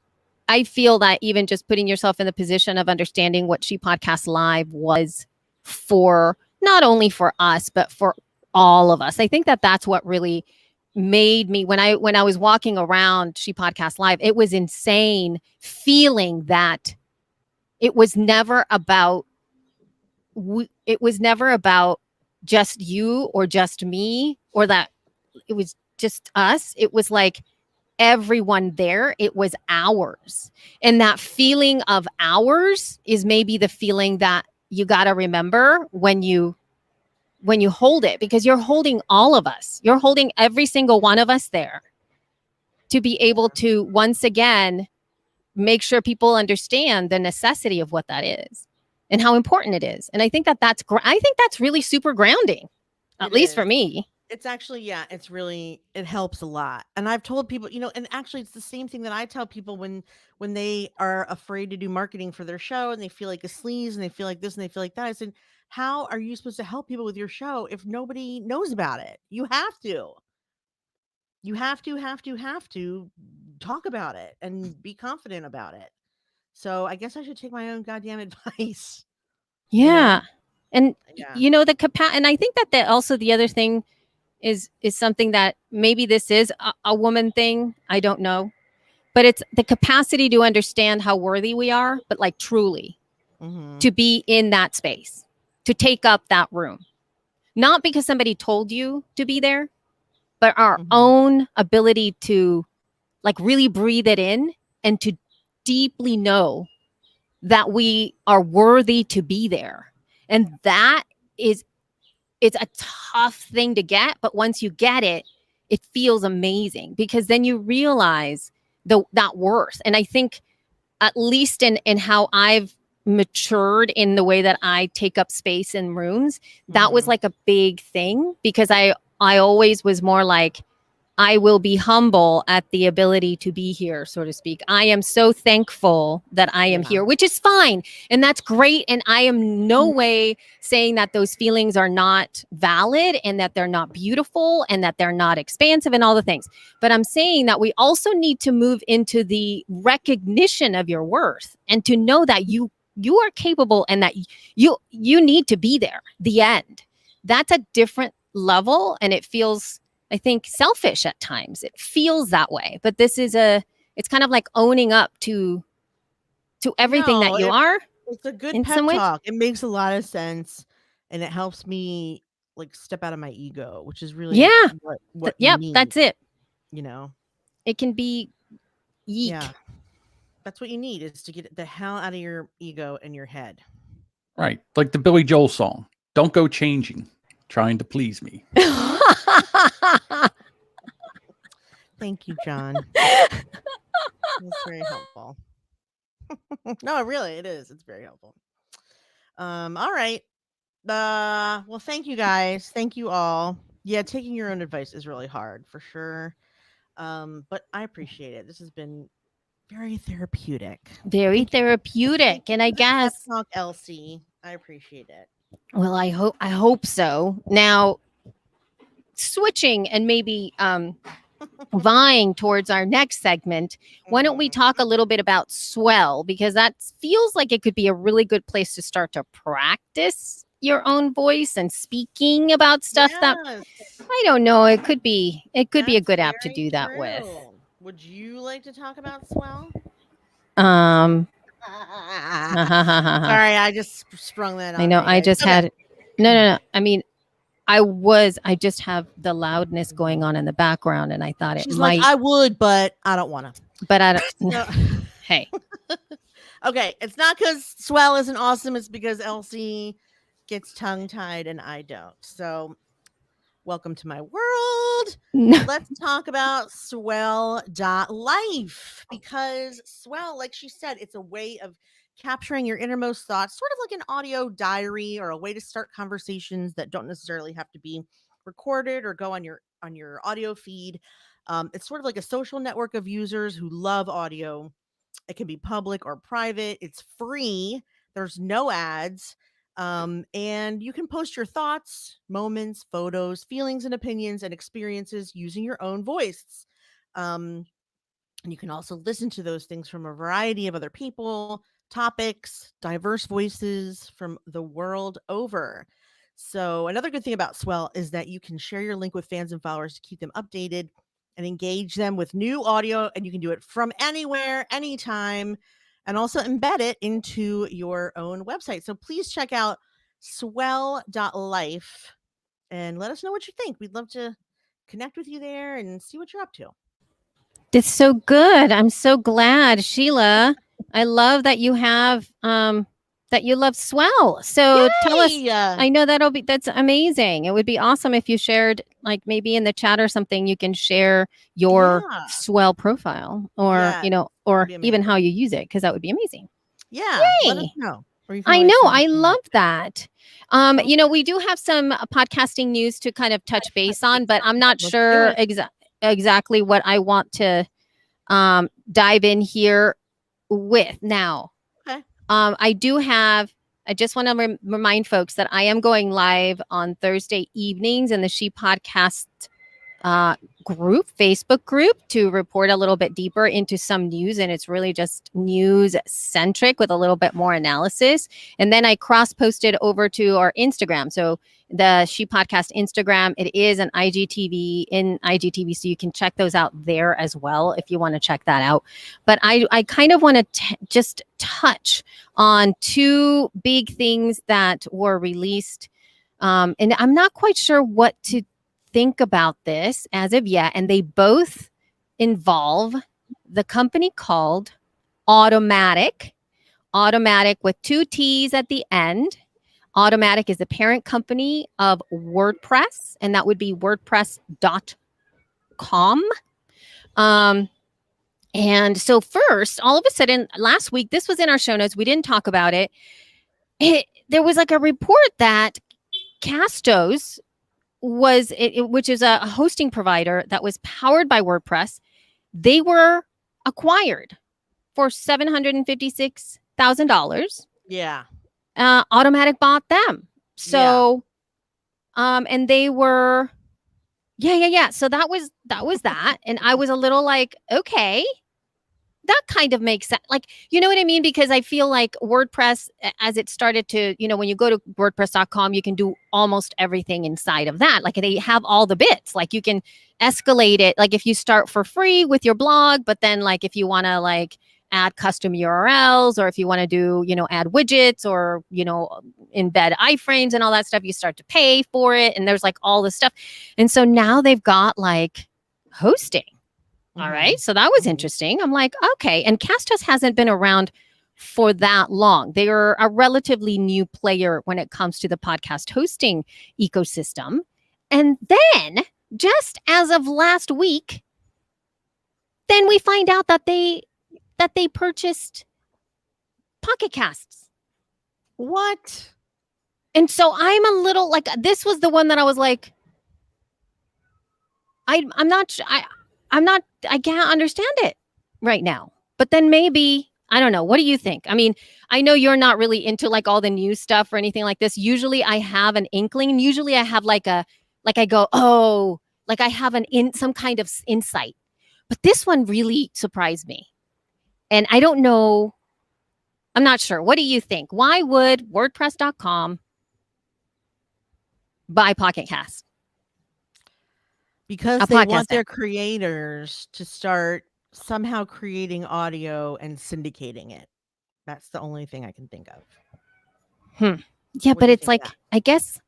I feel that even just putting yourself in the position of understanding what She Podcast Live was for, not only for us, but for all of us. I think that's what really made me, when I was walking around She Podcast Live, it was insane feeling that it was never about just you or just me, or that it was just us. It was like everyone there. It was ours. And that feeling of ours is maybe the feeling that you got to remember when you hold it, because you're holding all of us. You're holding every single one of us there to be able to, once again, make sure people understand the necessity of what that is and how important it is. And I think that's really super grounding, at least for me. It's actually, it helps a lot. And I've told people, and actually it's the same thing that I tell people when they are afraid to do marketing for their show and they feel like a sleaze and they feel like this and they feel like that. I said, how are you supposed to help people with your show if nobody knows about it? You have to. You have to talk about it and be confident about it. So I guess I should take my own goddamn advice. Yeah. And Yeah. you know, and I think that also the other thing is something that maybe this is a woman thing. I don't know, but it's the capacity to understand how worthy we are, but like truly Mhm. to be in that space, to take up that room, not because somebody told you to be there, but our Mhm. own ability to like really breathe it in and to deeply know that we are worthy to be there. And that is, it's a tough thing to get, but once you get it, it feels amazing because then you realize that worth. And I think at least in how I've matured in the way that I take up space in rooms, that was Mhm. like a big thing because I always was more like I will be humble at the ability to be here, so to speak. I am so thankful that I am Yeah. here, which is fine. And that's great. And I am no way saying that those feelings are not valid and that they're not beautiful and that they're not expansive and all the things. But I'm saying that we also need to move into the recognition of your worth and to know that you are capable and that you need to be there. The end. That's a different level and it feels, I think, selfish at times. It feels that way, but this is it's kind of like owning up to everything No, that you are it's a good in pep some way. talk. It makes a lot of sense, and it helps me like step out of my ego, which is really Yeah. what you Yep. need. That's it. You know, It can be yeek. yeah, that's what you need is to get the hell out of your ego and your head. Right. Like the Billy Joel song. Don't go changing, trying to please me. Thank you, John. That's very helpful. No, really, it is. It's very helpful. All right. Well, thank you guys. Thank you all. Yeah, taking your own advice is really hard for sure. But I appreciate it. This has been very therapeutic. Very Thank you therapeutic. And I for the pep guess, talk, Elsie. I appreciate it. well, I hope so. Now switching and maybe vying towards our next segment, why don't we Mhm. talk a little bit about swell? Because that feels like it could be a really good place to start to practice your own voice and speaking about stuff that Yes, I don't know. It could be a that's good app to very do that with. true. Would you like to talk about swell? Um, Sorry, I just sprung that I on know. you I guys. just Okay. had no. I mean, I just have the loudness going on in the background, and I thought it She's like, might, I would, but I don't want to. but I don't. So, Hey, okay, it's not because swell isn't awesome. It's because Elsie gets tongue tied and I don't. So, welcome to my world. no, Let's talk about swell.life because swell, like she said, it's a way of capturing your innermost thoughts, sort of like an audio diary or a way to start conversations that don't necessarily have to be recorded or go on your audio feed. It's sort of like a social network of users who love audio. It can be public or private. It's free. There's no ads. And you can post your thoughts, moments, photos, feelings, and opinions and experiences using your own voice. Um, and you can also listen to those things from a variety of other people, topics, diverse voices from the world over. So, another good thing about Swell is that you can share your link with fans and followers to keep them updated and engage them with new audio. And you can do it from anywhere, anytime, and also embed it into your own website. So, please check out swell.life and let us know what you think. We'd love to connect with you there and see what you're up to. it's so good. I'm so glad, Sheila. I love that you have that you love swell. So tell us. Yay! I know that's amazing. It would be awesome if you shared, like maybe in the chat or something, you can share your Yeah. swell profile or Yeah, or be even amazing. how you use it, because that would be amazing. Yeah, let us Yay. know. Or you can I always know. send I us a love message. that. Okay. You know, we do have some podcasting news to kind of touch base on, but I'm not Let's do sure it. exactly what I want to dive in here with now. Okay. I just want to remind folks that I am going live on Thursday evenings in the She Podcast Facebook group to report a little bit deeper into some news, and it's really just news centric with a little bit more analysis. And then I cross posted over to our Instagram. So the She Podcast Instagram, it is an IGTV in IGTV, so you can check those out there as well if you want to check that out. But I kind of want to just touch on two big things that were released, and I'm not quite sure what to think about this as of yet, and they both involve the company called Automatic with two T's at the end. Automatic is the parent company of WordPress, and that would be wordpress.com. And so first, all of a sudden, last week, this was in our show notes, we didn't talk about it. There was like a report that Castos which is a hosting provider that was powered by WordPress, they were acquired for $756,000. Yeah. Automatic bought them. So, and they were, yeah. So that was that. And I was a little like, okay, that kind of makes sense. Like, you know what I mean? Because I feel like WordPress, as it started to, when you go to WordPress.com, you can do almost everything inside of that. Like they have all the bits, like you can escalate it. Like if you start for free with your blog, but then like, if you want to like add custom URLs, or if you want to do, add widgets, or, embed iframes and all that stuff, you start to pay for it. And there's like all this stuff. And so now they've got like hosting. All right. So that was interesting. I'm like, okay. And Castos hasn't been around for that long. They are a relatively new player when it comes to the podcast hosting ecosystem. And then just as of last week, then we find out that they purchased Pocket Casts. What? And so I'm a little like, this was the one that I was like, I can't understand it right now. But then maybe, I don't know. What do you think? I mean, I know you're not really into like all the news stuff or anything like this. Usually I have an inkling. And usually I have I go, oh, like I have some kind of insight. But this one really surprised me. And I don't know. I'm not sure. What do you think? Why would WordPress.com buy Pocket Cast? Because they want their creators to start somehow creating audio and syndicating it. That's the only thing I can think of. Yeah, but it's like, I guess,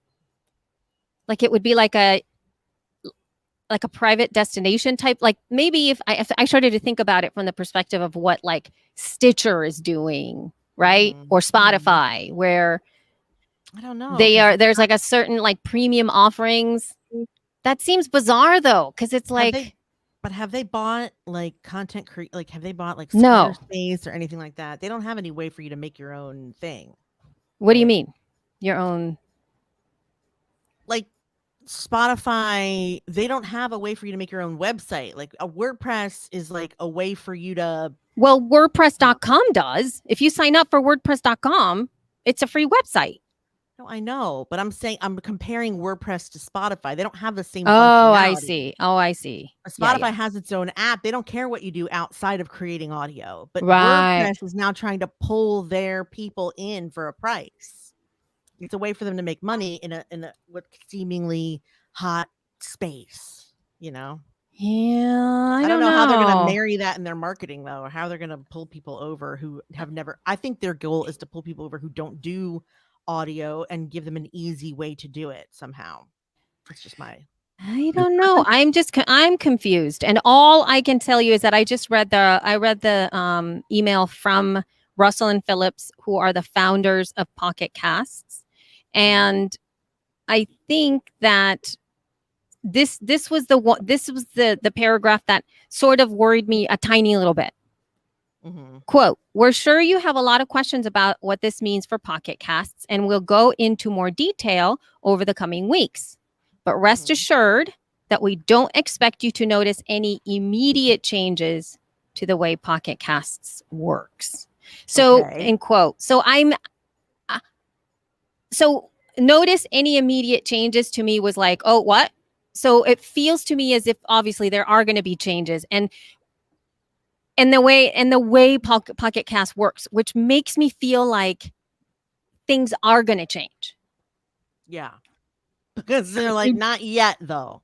like it would be like a private destination type. Like maybe if I started to think about it from the perspective of what like Stitcher is doing, right? Or Spotify, where I don't know. There's like a certain like premium offerings. That seems bizarre though, because it's like. But have they bought like content like have they bought like no space or anything like that? They don't have any way for you to make your own thing. What do you mean? Your own? Like Spotify, they don't have a way for you to make your own website. Like a WordPress is like a way for you to. Well, WordPress.com does. If you sign up for WordPress.com, it's a free website. No, I know, but I'm saying I'm comparing WordPress to Spotify. They don't have the same. Oh, I see. Spotify has its own app. They don't care what you do outside of creating audio, but right. WordPress is now trying to pull their people in for a price. It's a way for them to make money in a what seemingly hot space, Yeah, I don't know how they're going to marry that in their marketing though, or how they're going to pull people over who have never. I think their goal is to pull people over who don't do audio and give them an easy way to do it somehow. It's just I don't know. I'm confused. And all I can tell you is that I just read the email from Russell and Phillips, who are the founders of Pocket Casts. And I think that this was the paragraph that sort of worried me a tiny little bit. Quote, "We're sure you have a lot of questions about what this means for Pocket Casts, and we'll go into more detail over the coming weeks. But rest assured that we don't expect you to notice any immediate changes to the way Pocket Casts works." So, end quote. So so notice any immediate changes to me was like, oh, what? So it feels to me as if obviously there are going to be changes, and the way Pocket Cast works, which makes me feel like things are going to change. Yeah. Because they're like, not yet, though.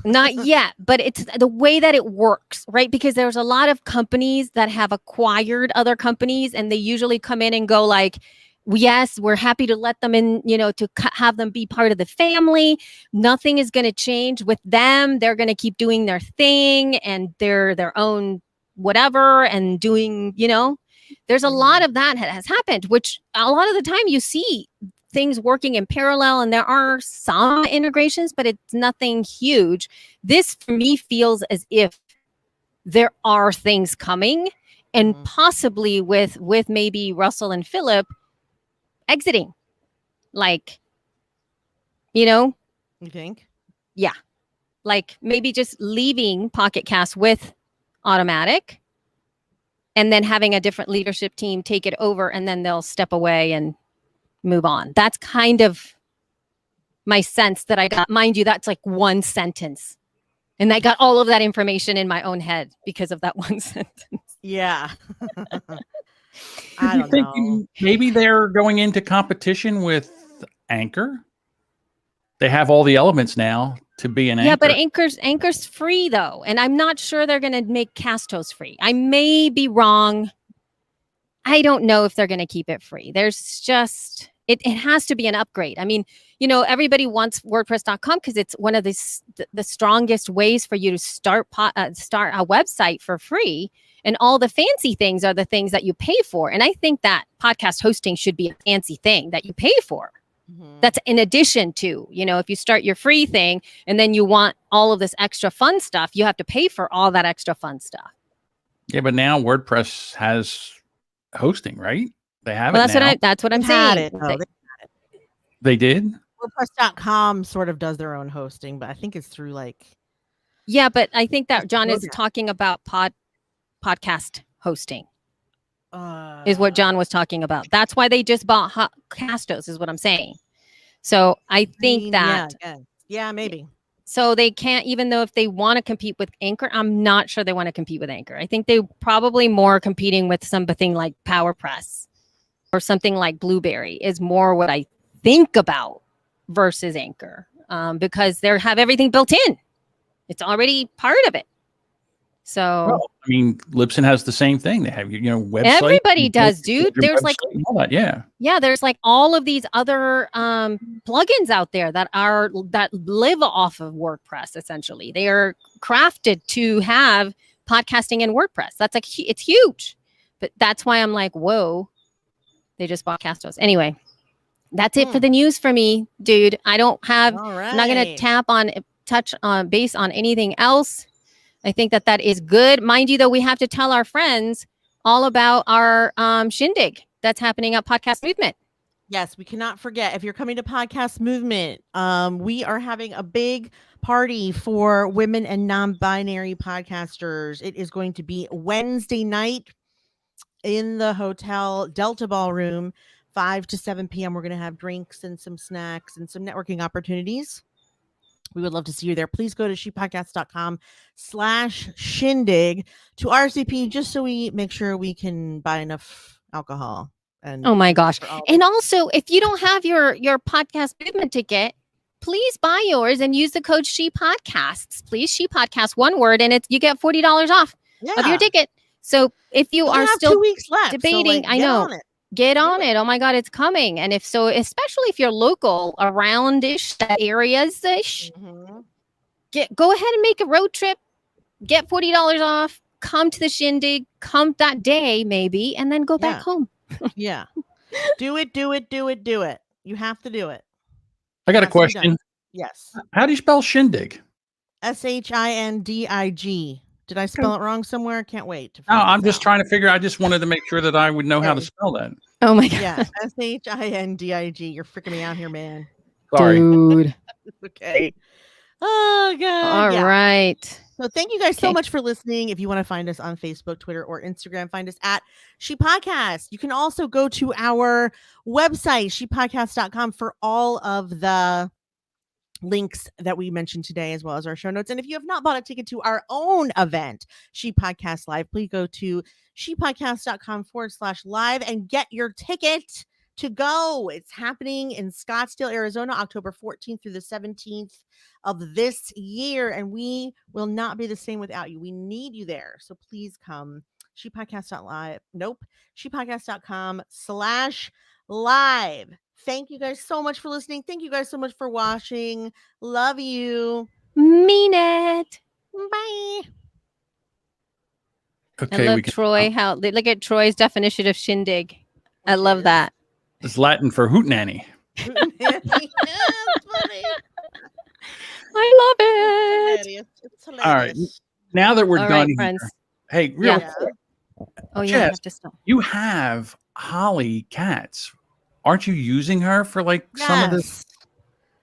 Not yet, but it's the way that it works, right? Because there's a lot of companies that have acquired other companies, and they usually come in and go like, yes, we're happy to let them in, to have them be part of the family. Nothing is going to change with them. They're going to keep doing their thing and their own whatever and doing, there's a lot of that has happened, which a lot of the time you see things working in parallel, and there are some integrations, but it's nothing huge. This for me feels as if there are things coming, and possibly with maybe Russell and Philip exiting, like, You think? Yeah, like maybe just leaving Pocket Cast with Automatic, and then having a different leadership team take it over, and then they'll step away and move on. That's kind of my sense that I got. Mind you, that's like one sentence, and I got all of that information in my own head because of that one sentence. Yeah. I don't know. Maybe they're going into competition with Anchor. They have all the elements now to be an Anchor. Yeah, but Anchor's free though, and I'm not sure they're going to make Castos free. I may be wrong. I don't know if they're going to keep it free. There's just it has to be an upgrade. I mean, everybody wants WordPress.com because it's one of the strongest ways for you to start a website for free. And all the fancy things are the things that you pay for. And I think that podcast hosting should be a fancy thing that you pay for. That's in addition to, if you start your free thing and then you want all of this extra fun stuff, you have to pay for all that extra fun stuff. Yeah, but now WordPress has hosting, right? They have well, it now. That's what I'm saying. They did? WordPress.com sort of does their own hosting, but I think it's through Yeah, but I think that John is talking about podcast hosting. Is what John was talking about. That's why they just bought Castos, is what I'm saying. So I think that yeah, maybe. So they can't, even though if they want to compete with Anchor, I'm not sure they want to compete with Anchor. I think they probably more competing with something like PowerPress or something like Blueberry is more what I think about versus Anchor, because they have everything built in. It's already part of it. So, well, I mean, Libsyn has the same thing. They have, website. Everybody does, dude. There's like, all that, yeah. There's like all of these other plugins out there that live off of WordPress. Essentially, they are crafted to have podcasting in WordPress. That's like, it's huge. But that's why I'm like, whoa, they just bought Castos. Anyway, that's it for the news for me, dude. I don't have. I'm not gonna touch on base on anything else. I think that is good. Mind you, though, we have to tell our friends all about our shindig that's happening at Podcast Movement. Yes, we cannot forget. If you're coming to Podcast Movement, we are having a big party for women and non-binary podcasters. It is going to be Wednesday night in the hotel Delta Ballroom, 5 to 7 p.m. We're going to have drinks and some snacks and some networking opportunities. We would love to see you there. Please go to shepodcast.com/shindig to RSVP just so we make sure we can buy enough alcohol. And oh my gosh. And also, if you don't have your Podcast Movement ticket, please buy yours and use the code ShePodcasts. Please, ShePodcast, one word, and you get $40 off of your ticket. So if you are still 2 weeks left, debating, I know. Get on it. Oh my God, it's coming. And if so, especially if you're local around-ish areas-ish, go ahead and make a road trip, get $40 off, come to the shindig, come that day maybe, and then go back home. Yeah. Do it. You have to do it. I got a question. Yes. How do you spell shindig? SHINDIG. Did I spell it wrong somewhere? Can't wait. No, I'm just trying to figure. I just wanted to make sure that I would know how to spell that. Oh my God. Yeah. SHINDIG. You're freaking me out here, man. Sorry. Dude. Okay. Oh God. All right. So thank you guys so much for listening. If you want to find us on Facebook, Twitter, or Instagram, find us at She Podcast. You can also go to our website, shepodcast.com, for all of the links that we mentioned today, as well as our show notes. And if you have not bought a ticket to our own event, She Podcast Live, please go to shepodcast.com/live and get your ticket to go. It's happening in Scottsdale, Arizona, October 14th through the 17th of this year. And we will not be the same without you. We need you there. So please come. Shepodcast.live. Nope. Shepodcast.com/live. Thank you guys so much for listening. Thank you guys so much for watching. Love you. Mean it. Bye. Okay, I love we can, Troy. How look at Troy's definition of shindig. I love is. that. it's Latin for hootenanny. That's funny. I love it. It's All right. hilarious. Now that we're All done right, here, friends. hey, real Yeah. quick, Oh yeah, I Jess, have to stop. you have Holly cats. Aren't you using her for like some of the? Yes.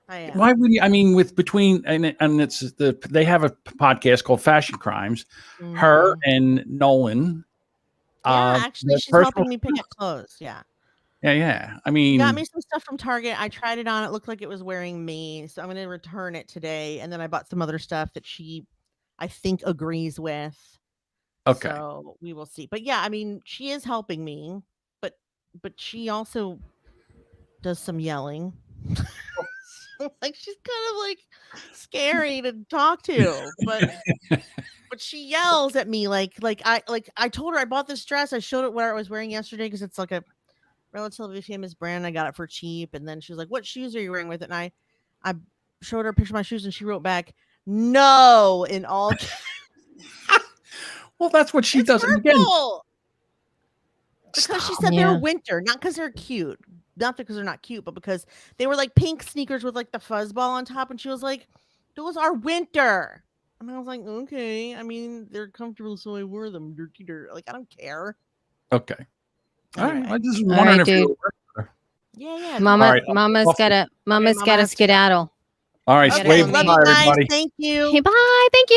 I am. Why would you? I mean, with between and it's they have a podcast called Fashion Crimes. Her Mhm. and Nolan. Yeah, actually, their she's personal helping me pick stuff. out clothes. Yeah. Yeah. I She mean, got me some stuff from Target. I tried it on. It looked like it was wearing me. So I'm going to return it today. And then I bought some other stuff that she, I think, agrees with. okay. So we will see. But yeah, I mean, she is helping me, but she also does some yelling. Like she's kind of like scary to talk to, but she yells at me like I told her I bought this dress. I showed it what I was wearing yesterday because it's like a relatively famous brand. I got it for cheap, and then she was like, "What shoes are you wearing with it?" And I showed her a picture of my shoes, and she wrote back, "No," in all. Well, that's what she It's does. And again, hurtful. Because she said Yeah. they're winter, not because they're cute. Not because they're not cute, but because they were like pink sneakers with like the fuzzball on top. And she was like, "Those are winter." And I was like, "Okay. I mean, they're comfortable, so I wore them." Like, I don't care. okay. All right. Anyway. I just All wondering right, if you dude. were. Yeah. Mama, All right, Mama's off- gotta Mama gotta has to go. skedaddle. All right. Okay, Slave love bye, you guys. everybody. Thank you. Hey, bye. Thank you.